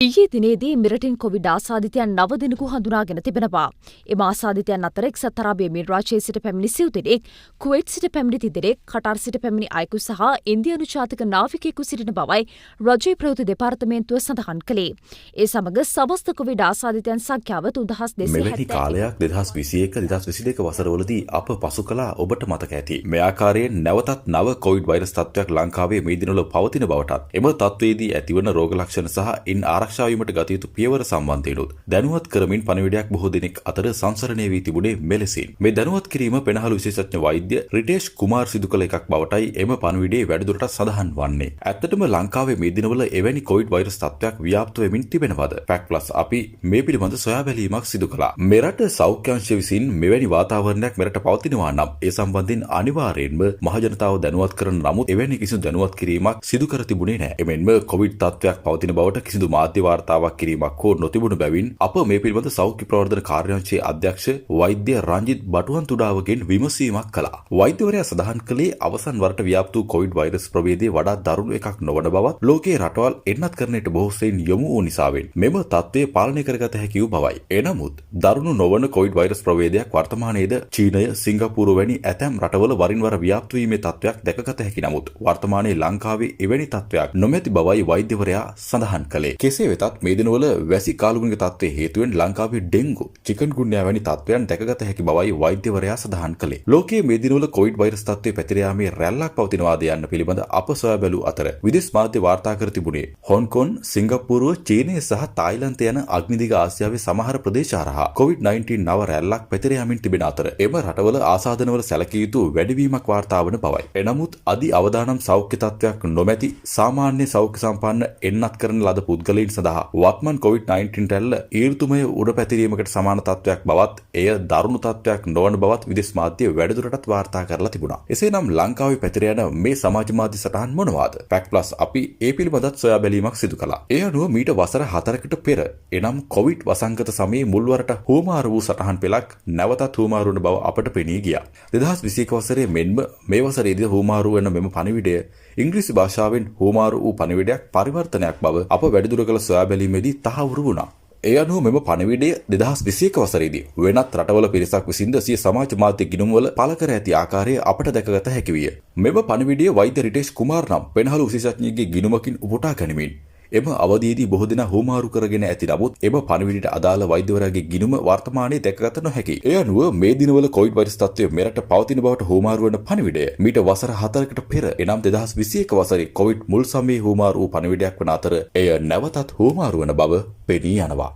ඊයේ දිනේදී මෙරටින් කොවිඩ් ආසාදිතයන් 9 දෙනෙකු හඳුනාගෙන තිබෙනවා. එම ආසාදිතයන් අතර එක්සත් අරාබි එමිරාජ්‍යයේ සිට පැමිණි සිව් දෙනෙක්, කුවේට් සිට පැමිණි තිදෙනෙක්, කටාර් සිට පැමිණි අයෙකු සහ ඉන්දියානු ජාතික නාවිකයෙකු සිටින බවයි රජයේ ප්‍රවෘත්ති දෙපාර්තමේන්තුව සඳහන් කළේ. ඒ සමග සමස්ත කොවිඩ් ආසාදිතයන් සංඛ්‍යාව 3270. මෙවැනි කාලයක් 2021 2022 වසරවලදී අප පසු කළා ඔබට මතක ඇති. මේ ආකාරයෙන් නැවතත් නව කොවිඩ් වෛරස් තත්ත්වයක් ලංකාවේ මේ දිනවල පවතින බවටත් එම තත්ත්වයේදී ඇතිවන රෝග ලක්ෂණ සහ ඉන් ආරක්ෂා වීමට ගත යුතු පියවර සම්බන්ධයෙන් දැනුවත් කරමින් පණිවිඩයක් බොහෝ දෙනෙක් අතර සංසරණය වී තිබුණේ මෙලෙසින්. මේ දැනුවත් කිරීම පෙනහළු විශේෂඥ වෛද්‍ය රිටේෂ් කුමාර් සිදු කළ එකක් බවටයි එම පණිවිඩයේ වැඩිදුරටත් සඳහන් වන්නේ. ඇත්තටම ලංකාවේ මේ දිනවල එවැනි කොවිඩ් වෛරස් තත්ත්වයක් ව්‍යාප්ත වෙමින් තිබෙනවද? ෆැක්ට්ප්ලස් අපි මේ පිළිබඳ සොයා බැලීමක් සිදු කළා. මෙරට සෞඛ්‍ය අංශය විසින් මෙවැනි වාතාවරණයක් මෙරට පවතිනවා නම් ඒ සම්බන්ධයෙන් අනිවාර්යයෙන්ම මහජනතාව දැනුවත් කරන නමුත් එවැනි කිසිදු දැනුවත් කිරීමක් සිදු කර තිබුණේ නැහැ. එමෙන්ම කොවිඩ් තත්ත්වයක් පවතින බවට කිසිදු මාධ්‍ය වාර්තාවක් කිරීමක් හෝ නොතිබුණු බැවින් අප මේ පිළිබඳ සෞඛ්‍ය ප්‍රවර්ධන කාර්යාංශයේ අධ්‍යක්ෂ වෛද්‍ය රංජිත් බටුවන්තුඩාවගෙන් විමසීමක් කළා. වෛද්‍යවරයා සඳහන් කළේ අවසන් වරට ව්‍යාප්ත වූ කොවිඩ් වෛරස් ප්‍රභේදයේ වඩා දරුණු එකක් නොවන බවත් ලෝකයේ රටවල් එන්නත් කරන්නට බොහෝ සෙයින් යොමු වූ නිසාවෙන් මෙම තත්ත්වය පාලනය කරගත හැකි වූ බවයි. එනමුත් දරුණු නොවන කොවිඩ් වෛරස් ප්‍රභේදයක් වර්තමානයේද චීනය, සිංගප්පූරු වැනි ඇතැම් රටවල වරින් වර ව්‍යාප්ත වීමේ තත්ත්වයක් දැකගත හැකි. නමුත් වර්තමානයේ ලංකාවේ එවැනි තත්ත්වයක් නොමැති බවයි වෛද්‍යවරයා සඳහන් කළේ. කෙසේ වෙතත් මේ දිනවල වැසි කාලුගුණික තත්ත්වයේ හේතුවෙන් ලංකාවේ ඩෙන්ගු, චිකන්ගුන්යා වැනි තත්ත්වයන් දැකගත හැකි බවයි වෛද්‍යවරයා සඳහන් කළේ. ලෝකයේ මේ දිනවල කොවිඩ් වෛරස් තත්ත්වයේ පැතිර යාමේ රැල්ලක් පවතිනවාද යන්න පිළිබඳ අප සොයා බැලූ අතර විදේශ මාධ්‍ය වාර්තා කර තිබුණේ හොංකොන්, සිංගප්පූරුව, චීනය සහ තායිලන්තය යන අග්නිදිග ආසියාවේ සමහර ප්‍රදේශ හරහා COVID-19 නව රැල්ලක් පැතිර යමින් තිබෙන අතර එම රටවල ආසාදනවල සැලකිය යුතු වැඩිවීමක් වාර්තා වන බවයි. එනමුත් අධි අවදානම් සෞඛ්‍ය තත්ත්වයක් නොමැති සාමාන්‍ය සෞඛ්‍ය සම්පන්න එන්නත් කරන ලද පුද්ගලයන් සඳහා වත්මන් COVID-19 රැල්ල ඊර්තුමය උඩ පැතිරීමකට සමාන තත්ත්වයක් බවත් එය දරුණු තත්ත්වයක් නොවන බවත් විදේශ මාධ්‍ය වැඩිදුරටත් වාර්තා කරලා තිබුණා. එසේනම් ලංකාවේ පැතිර යන මේ සමාජ මාධ්‍ය සටහන් මොනවාද? ෆැක්ට්ප්ලස් අපි ඒ පිළිබඳත් සොයා බැලීමක් සිදු කළා. ඒ අනුව මීට වසර 4කට පෙර එනම් කොවිඩ් වසංගත සමයේ මුල්වරට හුවමාරු වූ සටහන් පෙළක් නැවතත් හුවමාරු වන බව අපට පෙනී ගියා. 2021 වසරේ මෙන්ම මේ වසරේදී හුවමාරු වන මෙම පණිවිඩය ඉංග්‍රීසි භාෂාවෙන් හුවමාරු වූ පණිවිඩයක් පරිවර්තනයක් බව අප වැඩිදුර කළ සොයා බැලීමේදී තහවුරු වුණා. ඒ අනුව මෙම පණිවිඩය 2021 වසරේදී වෙනත් රටවල පිරිසක් විසින්ද සිය සමාජ මාධ්‍ය ගිණුම්වල පළ කර ඇති ආකාරය අපට දැකගත හැකි විය. මෙම පණිවිඩය වෛද්‍ය රිටේෂ් කුමාර් නම් පෙනහළු විශේෂඥයෙකුගේ ගිණුමකින් උපුටා ගනිමින් එම අවධියේදී බොහෝ දෙනා හුවමාරු කරගෙන ඇති. නමුත් එම පණිවිඩයට අදාළ වෛද්‍යවරයාගේ ගිණුම වර්තමානයේ දැකගත නොහැකි. ඒ අනුව මේ දිනවල කොවිඩ් වෛරස් තත්ත්වය මෙරට පවතින බවට හුවමාරු වන පණිවිඩය මීට වසර 4කට පෙර එනම් 2021 වසරේ කොවිඩ් මුල් සමයේ හුවමාරු වූ පණිවිඩයක් වන අතර එය නැවතත් හුවමාරු වන බව පෙනී යනවා.